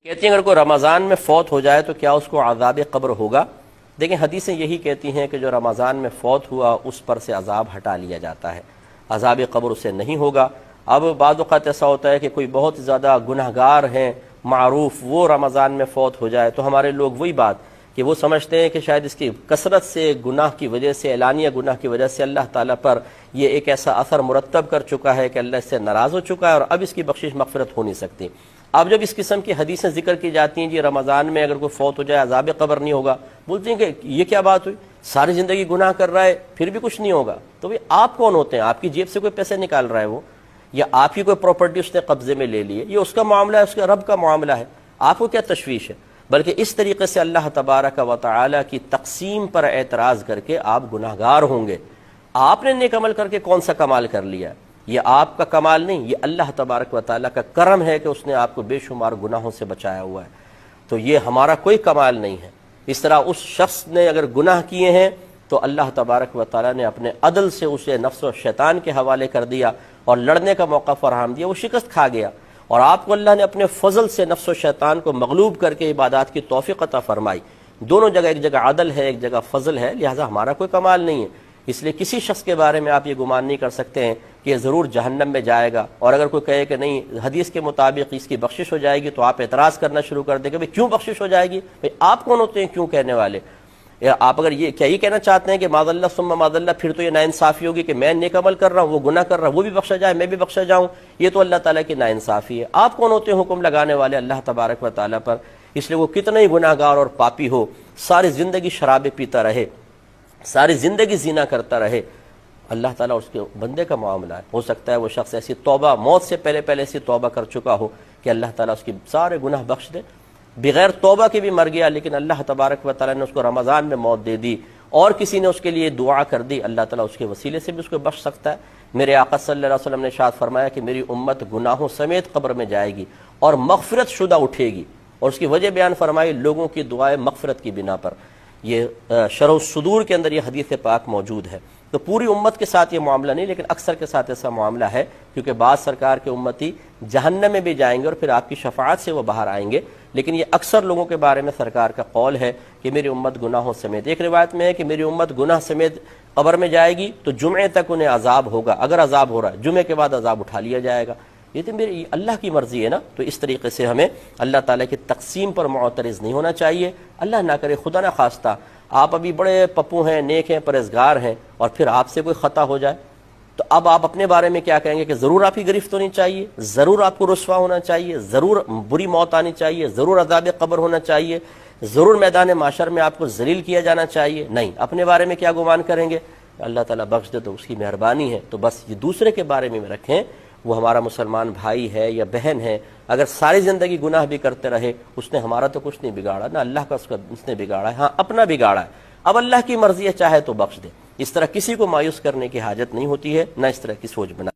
کہتی ہیں اگر کوئی رمضان میں فوت ہو جائے تو کیا اس کو عذاب قبر ہوگا؟ دیکھیں حدیثیں یہی کہتی ہیں کہ جو رمضان میں فوت ہوا اس پر سے عذاب ہٹا لیا جاتا ہے، عذاب قبر اسے نہیں ہوگا۔ اب بعض اوقات ایسا ہوتا ہے کہ کوئی بہت زیادہ گناہگار ہیں معروف، وہ رمضان میں فوت ہو جائے تو ہمارے لوگ وہی بات کہ وہ سمجھتے ہیں کہ شاید اس کی کثرت سے گناہ کی وجہ سے، اعلانیہ گناہ کی وجہ سے اللہ تعالیٰ پر یہ ایک ایسا اثر مرتب کر چکا ہے کہ اللہ اس سے ناراض ہو چکا ہے اور اب اس کی بخشش مغفرت ہو نہیں سکتی۔ اب جب اس قسم کی حدیثیں ذکر کی جاتی ہیں جی رمضان میں اگر کوئی فوت ہو جائے عذاب قبر نہیں ہوگا، بولتے ہیں کہ یہ کیا بات ہوئی، ساری زندگی گناہ کر رہا ہے پھر بھی کچھ نہیں ہوگا۔ تو بھئی آپ کون ہوتے ہیں؟ آپ کی جیب سے کوئی پیسے نکال رہا ہے وہ، یا آپ کی کوئی پراپرٹی اس نے قبضے میں لے لی ہے، یہ اس کا معاملہ ہے، اس کے رب کا معاملہ ہے، آپ کو کیا تشویش ہے؟ بلکہ اس طریقے سے اللہ تبارک و تعالی کی تقسیم پر اعتراض کر کے آپ گناہگار ہوں گے۔ آپ نے نیک عمل کر کے کون سا کمال کر لیا ہے؟ یہ آپ کا کمال نہیں، یہ اللہ تبارک و تعالیٰ کا کرم ہے کہ اس نے آپ کو بے شمار گناہوں سے بچایا ہوا ہے۔ تو یہ ہمارا کوئی کمال نہیں ہے۔ اس طرح اس شخص نے اگر گناہ کیے ہیں تو اللہ تبارک و تعالیٰ نے اپنے عدل سے اسے نفس و شیطان کے حوالے کر دیا اور لڑنے کا موقع فراہم دیا، وہ شکست کھا گیا، اور آپ کو اللہ نے اپنے فضل سے نفس و شیطان کو مغلوب کر کے عبادات کی توفیق عطا فرمائی۔ دونوں جگہ، ایک جگہ عدل ہے ایک جگہ فضل ہے، لہٰذا ہمارا کوئی کمال نہیں ہے۔ اس لیے کسی شخص کے بارے میں آپ یہ گمان نہیں کر سکتے ہیں کہ یہ ضرور جہنم میں جائے گا، اور اگر کوئی کہے کہ نہیں حدیث کے مطابق اس کی بخشش ہو جائے گی تو آپ اعتراض کرنا شروع کر دیں کہ کیوں بخشش ہو جائے گی؟ آپ کون ہوتے ہیں کیوں کہنے والے؟ آپ اگر یہ کہنا چاہتے ہیں کہ معاذ اللہ ثم معاذ اللہ، پھر تو یہ ناانصافی ہوگی کہ میں نیک عمل کر رہا ہوں، وہ گناہ کر رہا ہے، وہ بھی بخشا جائے میں بھی بخشا جاؤں، یہ تو اللہ تعالیٰ کی ناانصافی ہے۔ آپ کون ہوتے ہیں حکم لگانے والے اللہ تبارک و تعالیٰ پر؟ اس لیے وہ کتنا ہی گناہ گار اور پاپی ہو، ساری زندگی شرابیں پیتا رہے، ساری زندگی زنا کرتا رہے، اللہ تعالیٰ اس کے بندے کا معاملہ ہے۔ ہو سکتا ہے وہ شخص ایسی توبہ، موت سے پہلے ایسی توبہ کر چکا ہو کہ اللہ تعالیٰ اس کی سارے گناہ بخش دے، بغیر توبہ کے بھی مر گیا لیکن اللہ تبارک و تعالیٰ نے اس کو رمضان میں موت دے دی، اور کسی نے اس کے لیے دعا کر دی، اللہ تعالیٰ اس کے وسیلے سے بھی اس کو بخش سکتا ہے۔ میرے آقا صلی اللہ علیہ وسلم نے ارشاد فرمایا کہ میری امت گناہوں سمیت قبر میں جائے گی اور مغفرت شدہ اٹھے گی، اور اس کی وجہ بیان فرمائی لوگوں کی دعائیں مغفرت کی بنا پر۔ یہ شرح الصدور کے اندر یہ حدیث پاک موجود ہے۔ تو پوری امت کے ساتھ یہ معاملہ نہیں، لیکن اکثر کے ساتھ ایسا معاملہ ہے، کیونکہ بعض سرکار کے امتی جہنم میں بھی جائیں گے اور پھر آپ کی شفاعت سے وہ باہر آئیں گے، لیکن یہ اکثر لوگوں کے بارے میں سرکار کا قول ہے کہ میری امت گناہوں سمیت۔ ایک روایت میں ہے کہ میری امت گناہ سمیت قبر میں جائے گی تو جمعے تک انہیں عذاب ہوگا، اگر عذاب ہو رہا ہے جمعے کے بعد عذاب اٹھا لیا جائے گا۔ یہ تو میری اللہ کی مرضی ہے نا، تو اس طریقے سے ہمیں اللہ تعالیٰ کی تقسیم پر معترض نہیں ہونا چاہیے۔ اللہ نہ کرے، خدا نہ خواستہ آپ ابھی بڑے پپو ہیں، نیک ہیں، پرہیزگار ہیں، اور پھر آپ سے کوئی خطا ہو جائے تو اب آپ اپنے بارے میں کیا کہیں گے کہ ضرور آپ کی گرفت ہونی چاہیے، ضرور آپ کو رسوا ہونا چاہیے، ضرور بری موت آنی چاہیے، ضرور عذاب قبر ہونا چاہیے، ضرور میدان معشر میں آپ کو ذلیل کیا جانا چاہیے؟ نہیں، اپنے بارے میں کیا گمان کریں گے؟ اللہ تعالیٰ بخش دے تو اس کی مہربانی ہے، تو بس یہ دوسرے کے بارے میں رکھیں، وہ ہمارا مسلمان بھائی ہے یا بہن ہے، اگر ساری زندگی گناہ بھی کرتے رہے اس نے ہمارا تو کچھ نہیں بگاڑا، نہ اللہ کا اس نے بگاڑا ہے، ہاں اپنا بگاڑا ہے، اب اللہ کی مرضی ہے چاہے تو بخش دے۔ اس طرح کسی کو مایوس کرنے کی حاجت نہیں ہوتی ہے، نہ اس طرح کی سوچ بنا